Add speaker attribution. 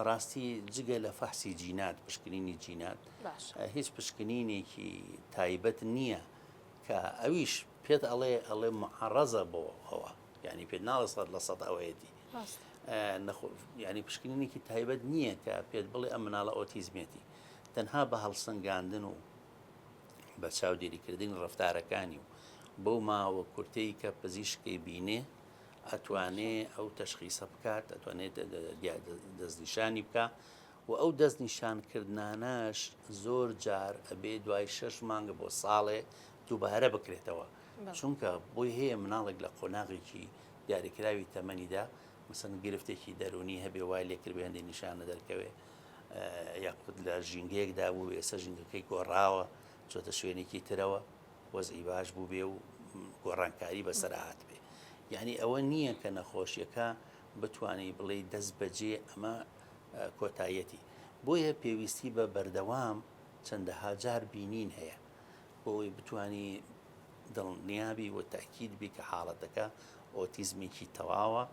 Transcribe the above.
Speaker 1: ڕاستی جگە لە فەحسی جینات پشکنینی جینات هیچ پشکنینێکی تایبەت نییە کە ئەویش پێت ئەڵێ معڕەزە بۆ ئەوە یعنی پێ ناڵە 100% ئەوەیەتی ینی پشکنینێکی تایبەت نییە کە پێت بڵێ ئەم مناڵە ئۆتیزمێتی تەنها بە هەڵسەنگاندن و بە چاودێریکردنی ڕەفتارەکانی و بەو ماوە کورتەی کە پزیشکی بینێ ئەتوانێ ئەو تەشخیصە بکات ئەتوانێت دەستنیشانی بکە و ئەو دەستنیشانکردانەش زۆر جار ئەبێ دوای 6 مانگە بۆ ساڵێ دووبارە بکرێتەوە چونکە بۆی هەیە مناڵێک لە قۆناغێکی دیاریکراوی تەمەنیدا مثلا گرفتێکی دەرونی هەبێ وای لێکرد بە هەندێک نیشانە دەرکەوێ یاخود لە ژینگەیەکدا بوو ئێستا ژینگەکەی گۆڕاوە چۆتە شوێنێکی ترەوە وەزعی باش بوو بێ و گۆڕانکاری بەسەرهات بێ یعنی ئەوە نییە کە نەخۆشیەکە بتوانێت بڵێ دەست بەجێ ئەمە کۆتایەتی بۆیە پێویستی بە بەردەوام چەندەها جار بینین هەیە بۆی بتانی دڵنیابی و تاکید بی کە حاڵەتەکە ئۆتیزمێکی تەواوە